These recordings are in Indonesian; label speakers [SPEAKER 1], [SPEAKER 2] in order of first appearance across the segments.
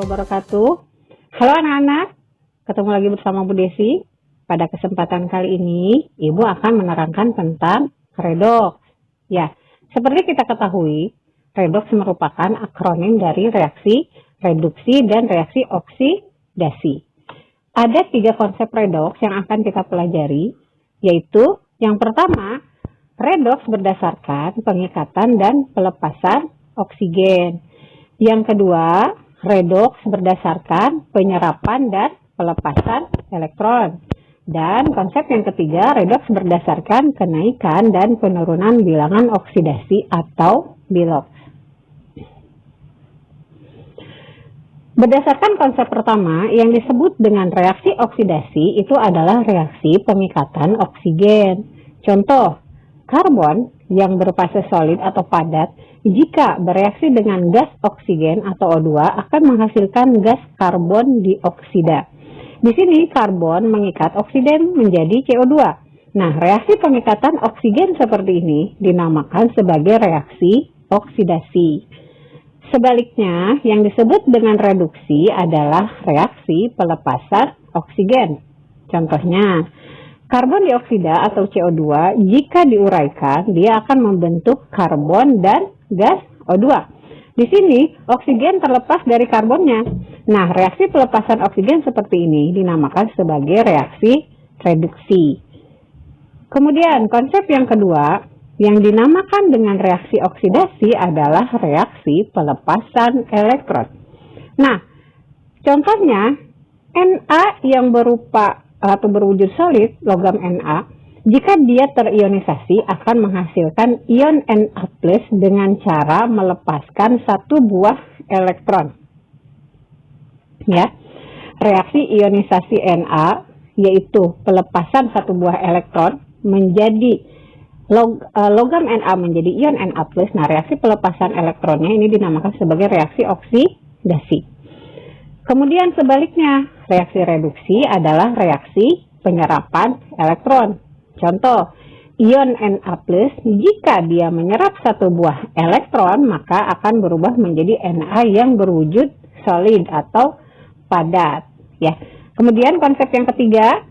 [SPEAKER 1] wabarakatuh. Halo anak-anak, ketemu lagi bersama Bu Desi. Pada kesempatan kali ini, Ibu akan menerangkan tentang redoks. Ya, seperti kita ketahui, redoks merupakan akronim dari reaksi reduksi dan reaksi oksidasi. Ada 3 konsep redoks yang akan kita pelajari, yaitu yang pertama, redoks berdasarkan pengikatan dan pelepasan oksigen. Yang kedua, redoks berdasarkan penyerapan dan pelepasan elektron. Dan konsep yang ketiga, redoks berdasarkan kenaikan dan penurunan bilangan oksidasi atau biloks. Berdasarkan konsep pertama, yang disebut dengan reaksi oksidasi itu adalah reaksi pengikatan oksigen. Contoh, karbon yang berfase solid atau padat, jika bereaksi dengan gas oksigen atau O2 akan menghasilkan gas karbon dioksida. Di sini karbon mengikat oksigen menjadi CO2. Nah, reaksi pengikatan oksigen seperti ini dinamakan sebagai reaksi oksidasi. Sebaliknya, yang disebut dengan reduksi adalah reaksi pelepasan oksigen. Contohnya, karbon dioksida atau CO2 jika diuraikan dia akan membentuk karbon dan gas O2. Di sini oksigen terlepas dari karbonnya. Nah, reaksi pelepasan oksigen seperti ini dinamakan sebagai reaksi reduksi. Kemudian konsep yang kedua yang dinamakan dengan reaksi oksidasi adalah reaksi pelepasan elektron. Nah, contohnya Na yang berupa atau berwujud solid, logam Na, jika dia terionisasi akan menghasilkan ion Na+ dengan cara melepaskan satu buah elektron. Ya, reaksi ionisasi Na yaitu pelepasan satu buah elektron menjadi logam Na menjadi ion Na+. Nah, reaksi pelepasan elektronnya ini dinamakan sebagai reaksi oksidasi. Kemudian sebaliknya, reaksi reduksi adalah reaksi penyerapan elektron. Contoh, ion Na+, jika dia menyerap satu buah elektron, maka akan berubah menjadi Na yang berwujud solid atau padat. Ya. Kemudian konsep yang ketiga,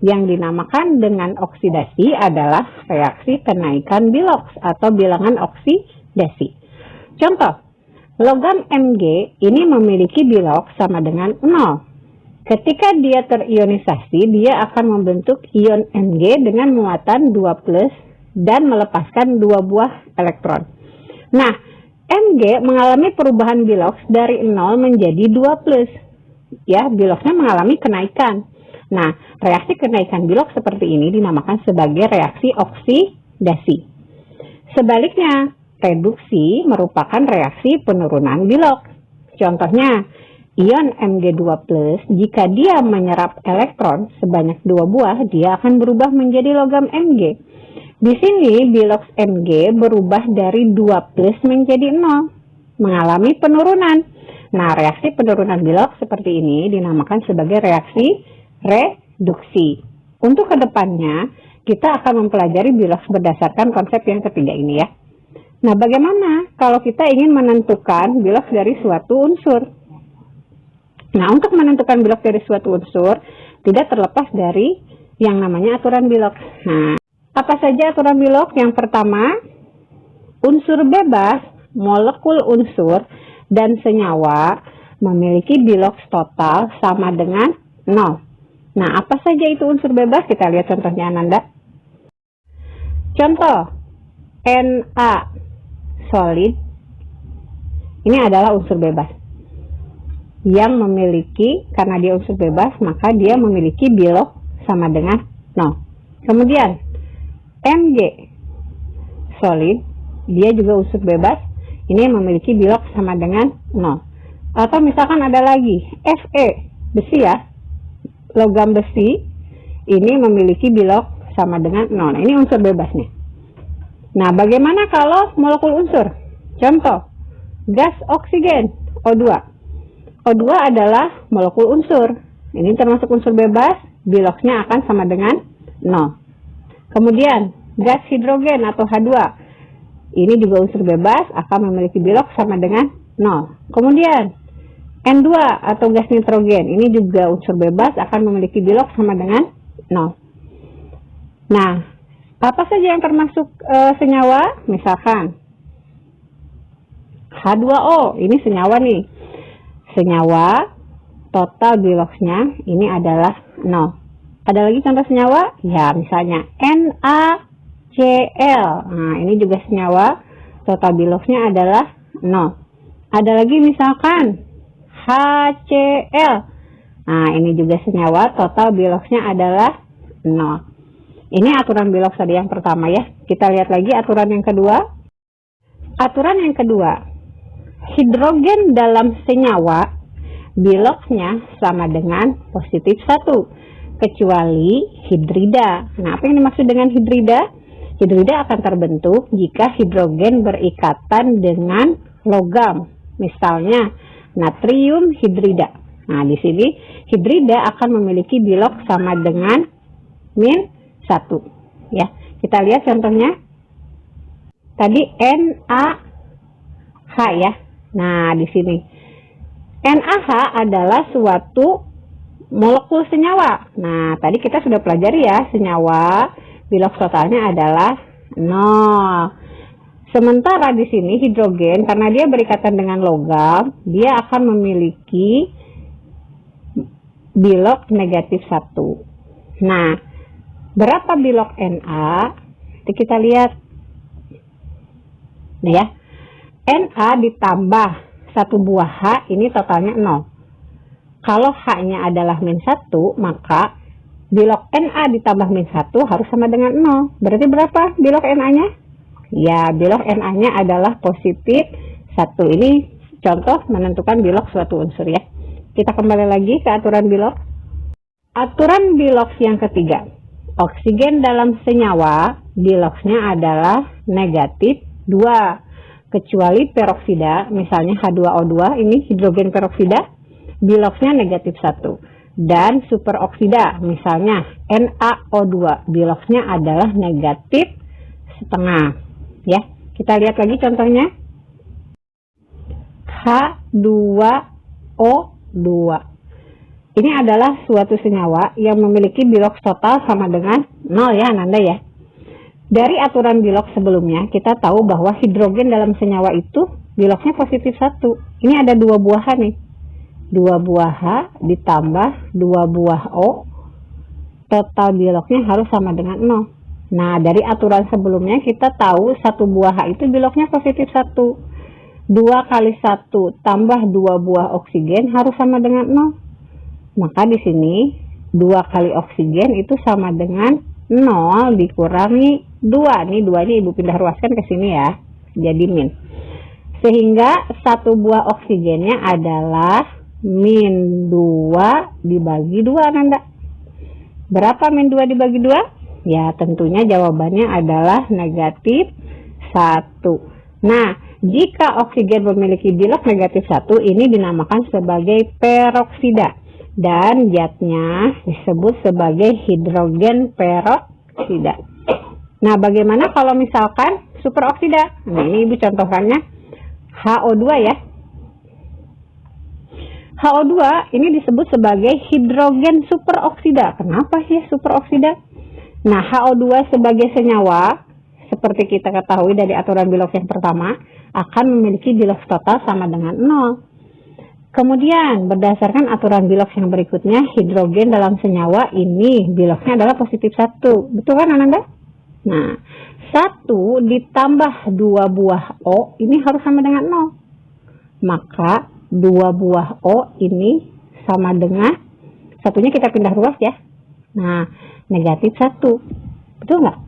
[SPEAKER 1] yang dinamakan dengan oksidasi adalah reaksi kenaikan biloks atau bilangan oksidasi. Contoh, logam Mg ini memiliki biloks sama dengan 0. Ketika dia terionisasi, dia akan membentuk ion Mg dengan muatan 2+ dan melepaskan 2 buah elektron. Nah, Mg mengalami perubahan biloks dari 0 menjadi 2+. Ya, biloksnya mengalami kenaikan. Nah, reaksi kenaikan biloks seperti ini dinamakan sebagai reaksi oksidasi. Sebaliknya, reduksi merupakan reaksi penurunan biloks. Contohnya, ion Mg2+, jika dia menyerap elektron sebanyak 2 buah, dia akan berubah menjadi logam Mg. Di sini, biloks Mg berubah dari 2+ menjadi 0, mengalami penurunan. Nah, reaksi penurunan biloks seperti ini dinamakan sebagai reaksi reduksi. Untuk kedepannya, kita akan mempelajari biloks berdasarkan konsep yang ketiga ini ya. Nah, bagaimana kalau kita ingin menentukan biloks dari suatu unsur? Nah, untuk menentukan biloks dari suatu unsur, tidak terlepas dari yang namanya aturan biloks. Nah, apa saja aturan biloks? Yang pertama, unsur bebas, molekul unsur, dan senyawa memiliki biloks total sama dengan 0. Nah, apa saja itu unsur bebas? Kita lihat contohnya, Ananda. Contoh, Na solid, ini adalah unsur bebas. Yang memiliki, karena dia unsur bebas, maka dia memiliki biloks sama dengan 0. Kemudian, Mg solid, dia juga unsur bebas, ini memiliki biloks sama dengan 0. Atau misalkan ada lagi, Fe, besi ya, logam besi, ini memiliki biloks sama dengan 0. Ini unsur bebasnya. Nah, bagaimana kalau molekul unsur? Contoh, gas oksigen, O2. O2 adalah molekul unsur. Ini termasuk unsur bebas, biloksnya akan sama dengan 0. Kemudian, gas hidrogen atau H2. Ini juga unsur bebas, akan memiliki biloks sama dengan 0. Kemudian, N2 atau gas nitrogen, ini juga unsur bebas akan memiliki bilok sama dengan 0. Nah, apa saja yang termasuk senyawa? Misalkan H2O, ini senyawa nih. Senyawa, total biloknya ini adalah 0. Ada lagi contoh senyawa? Ya, misalnya NaCl. Nah, ini juga senyawa, total biloknya adalah 0. Ada lagi misalkan HCl. Nah, ini juga senyawa, total biloknya adalah 0. Ini aturan bilok tadi yang pertama ya. Kita lihat lagi aturan yang kedua. Aturan yang kedua, hidrogen dalam senyawa biloknya sama dengan positif 1, kecuali hidrida. Nah, apa yang dimaksud dengan hidrida? Hidrida akan terbentuk jika hidrogen berikatan dengan logam. Misalnya, natrium hidrida. Nah, di sini hidrida akan memiliki bilok sama dengan -1. Ya, kita lihat contohnya. Tadi NaH ya. Nah, di sini NaH adalah suatu molekul senyawa. Nah, tadi kita sudah pelajari ya, senyawa bilok totalnya adalah 0. Sementara di sini hidrogen, karena dia berikatan dengan logam, dia akan memiliki bilok negatif 1. Nah, berapa bilok Na? Nanti kita lihat. Nah ya, Na ditambah 1 buah H, ini totalnya 0. Kalau H-nya adalah -1, maka bilok Na ditambah -1 harus sama dengan 0. Berarti berapa bilok Na-nya? Ya, bilok Na-nya adalah positif 1. Ini contoh menentukan bilok suatu unsur ya. Kita kembali lagi ke aturan bilok. Aturan bilok yang ketiga. Oksigen dalam senyawa biloknya adalah negatif 2. Kecuali peroksida, misalnya H2O2, ini hidrogen peroksida, biloknya negatif 1. Dan superoksida, misalnya NaO2, biloknya adalah negatif 1/2. Ya, kita lihat lagi contohnya. H2O2. Ini adalah suatu senyawa yang memiliki bilok total sama dengan 0 ya, Ananda ya. Dari aturan bilok sebelumnya, kita tahu bahwa hidrogen dalam senyawa itu biloknya positif 1. Ini ada 2 buah H nih. 2 buah H ditambah 2 buah O, total biloknya harus sama dengan 0. Nah, dari aturan sebelumnya kita tahu 1 buah H itu biloknya positif 1. 2 kali 1 tambah 2 buah oksigen harus sama dengan 0. Maka di sini 2 kali oksigen itu sama dengan 0 dikurangi 2. Nih 2-nya Ibu pindah ruaskan ke sini ya. Jadi min. Sehingga 1 buah oksigennya adalah -2 dibagi 2, Nanda. Berapa -2 dibagi 2? Ya, tentunya jawabannya adalah negatif 1. Nah, jika oksigen memiliki bilok negatif 1, ini dinamakan sebagai peroksida. Dan zatnya disebut sebagai hidrogen peroksida. Nah, bagaimana kalau misalkan superoksida? Nah, ini Ibu contohkannya HO2 ya. HO2 ini disebut sebagai hidrogen superoksida. Kenapa sih superoksida? Nah, HO2 sebagai senyawa, seperti kita ketahui dari aturan bilok yang pertama, akan memiliki bilok total sama dengan 0. Kemudian, berdasarkan aturan bilok yang berikutnya, hidrogen dalam senyawa ini biloknya adalah positif 1. Betul kan, Ananda? Nah, 1 ditambah 2 buah O, ini harus sama dengan 0. Maka, 2 buah O ini sama dengan, satunya kita pindah ruas ya. Nah, negatif 1. Betul nggak?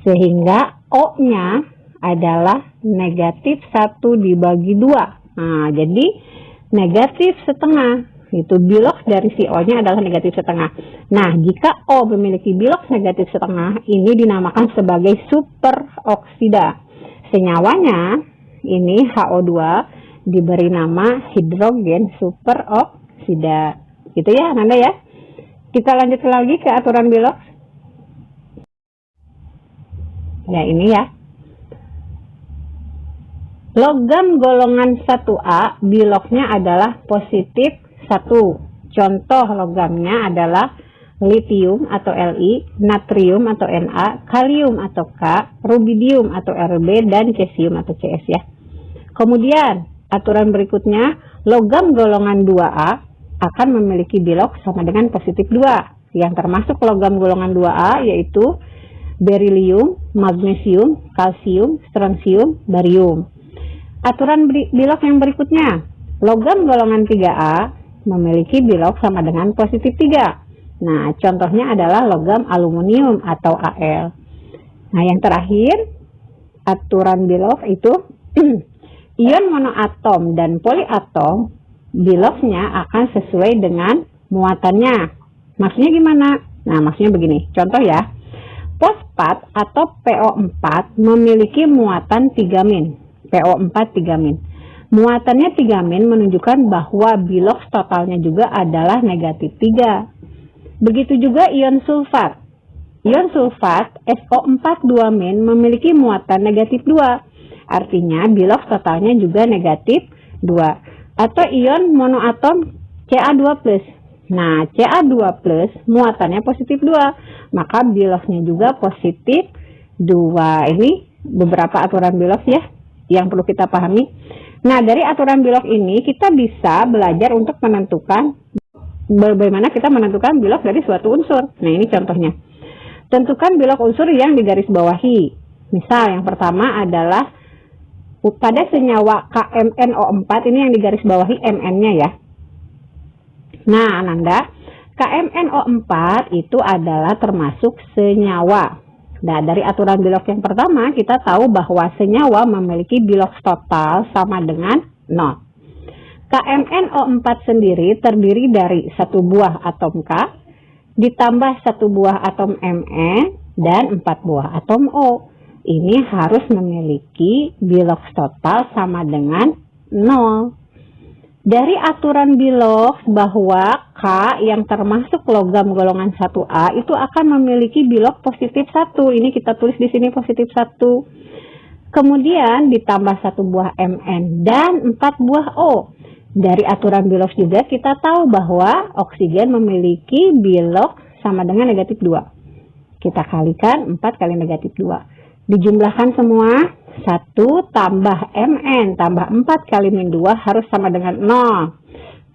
[SPEAKER 1] Sehingga O-nya adalah negatif 1 dibagi 2. Nah, jadi negatif 1/2, itu bilok dari si O-nya adalah negatif 1/2. Nah, jika O memiliki bilok negatif 1/2, ini dinamakan sebagai superoksida. Senyawanya, ini HO2, diberi nama hidrogen superoksida. Gitu ya, Nanda ya. Kita lanjut lagi ke aturan bilok. Ya, ini ya. Logam golongan 1A biloknya adalah positif 1. Contoh logamnya adalah litium atau Li, natrium atau Na, kalium atau K, rubidium atau Rb, dan cesium atau Cs ya. Kemudian aturan berikutnya, logam golongan 2A akan memiliki bilok sama dengan positif 2. Yang termasuk logam golongan 2A yaitu berilium, magnesium, kalsium, strontium, barium. Aturan bilok yang berikutnya, logam golongan 3A memiliki bilok sama dengan positif 3. Nah, contohnya adalah logam aluminium atau Al. Nah, yang terakhir, aturan bilok itu ion monoatom dan poliatom biloknya akan sesuai dengan muatannya. Maksudnya gimana? Nah, maksudnya begini. Contoh ya, fosfat atau PO4 memiliki muatan 3-min. PO4 3-min. Muatannya 3-min menunjukkan bahwa bilok totalnya juga adalah negatif 3. Begitu juga ion sulfat. Ion sulfat SO4 2-min memiliki muatan negatif 2. Artinya bilok totalnya juga negatif 2. Atau ion monoatom Ca2+. Nah, Ca2+ muatannya positif 2. Maka biloknya juga positif 2. Ini beberapa aturan bilok ya yang perlu kita pahami. Nah, dari aturan bilok ini kita bisa belajar untuk menentukan bagaimana kita menentukan bilok dari suatu unsur. Nah, ini contohnya. Tentukan bilok unsur yang digarisbawahi. Misal yang pertama adalah pada senyawa KMnO4, ini yang digarisbawahi Mn-nya ya. Nah, Ananda, KMnO4 itu adalah termasuk senyawa. Nah, dari aturan bilok yang pertama, kita tahu bahwa senyawa memiliki bilok total sama dengan 0. KMnO4 sendiri terdiri dari satu buah atom K, ditambah satu buah atom Mn, dan 4 buah atom O. Ini harus memiliki bilok total sama dengan 0. Dari aturan bilok bahwa K yang termasuk logam golongan 1A itu akan memiliki bilok positif 1. Ini kita tulis di sini positif 1. Kemudian ditambah satu buah Mn dan 4 buah O. Dari aturan bilok juga kita tahu bahwa oksigen memiliki bilok sama dengan negatif 2. Kita kalikan 4 kali negatif 2. Dijumlahkan semua, 1 tambah Mn tambah 4 kali min 2 harus sama dengan 0.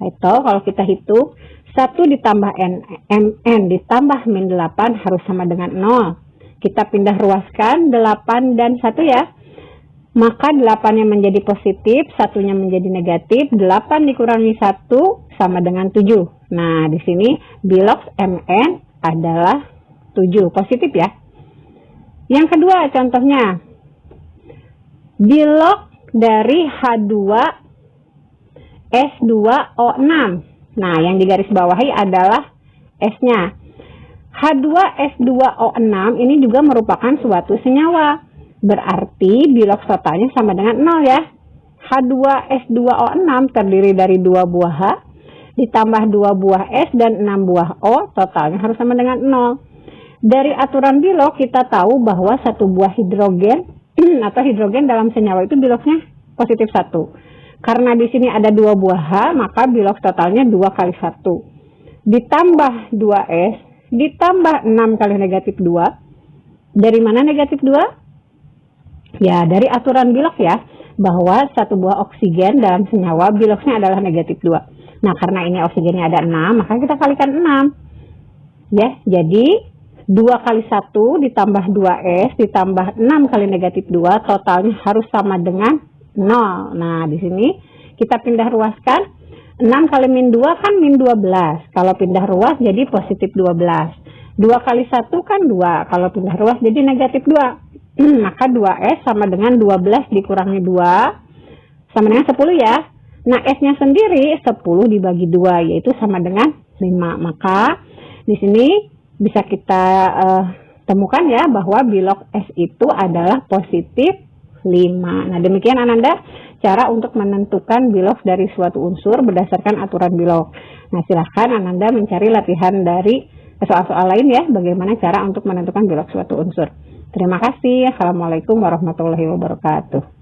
[SPEAKER 1] Itu kalau kita hitung, 1 ditambah Mn ditambah min 8 harus sama dengan 0. Kita pindah ruaskan 8 dan 1 ya. Maka 8-nya menjadi positif, 1-nya menjadi negatif, 8 dikurangi 1 sama dengan 7. Nah, di sini bilok Mn adalah 7, positif ya. Yang kedua contohnya, bilok dari H2S2O6. Nah, yang digarisbawahi adalah S-nya. H2S2O6 ini juga merupakan suatu senyawa. Berarti bilok totalnya sama dengan 0 ya. H2S2O6 terdiri dari 2 buah H, ditambah 2 buah S dan 6 buah O, totalnya harus sama dengan 0. Dari aturan bilok kita tahu bahwa satu buah hidrogen atau hidrogen dalam senyawa itu biloknya positif 1. Karena di sini ada 2 buah H, maka bilok totalnya 2 kali 1. Ditambah 2S, ditambah 6 kali negatif 2. Dari mana negatif 2? Ya, dari aturan bilok ya, bahwa satu buah oksigen dalam senyawa biloknya adalah negatif 2. Nah, karena ini oksigennya ada 6, maka kita kalikan 6. Ya, jadi 2 kali 1 ditambah 2S ditambah 6 kali negatif 2 totalnya harus sama dengan 0. Nah, di sini kita pindah ruaskan. 6 kali min 2 kan min 12. Kalau pindah ruas jadi positif 12. 2 kali 1 kan 2. Kalau pindah ruas jadi negatif 2. Maka 2S sama dengan 12 dikurangi 2 sama dengan 10 ya. Nah, S-nya sendiri 10 dibagi 2 yaitu sama dengan 5. Maka di sini bisa kita temukan ya bahwa bilok S itu adalah positif 5. Nah, demikian Ananda cara untuk menentukan bilok dari suatu unsur berdasarkan aturan bilok. Nah, silahkan Ananda mencari latihan dari soal-soal lain ya, bagaimana cara untuk menentukan bilok suatu unsur. Terima kasih. Assalamualaikum warahmatullahi wabarakatuh.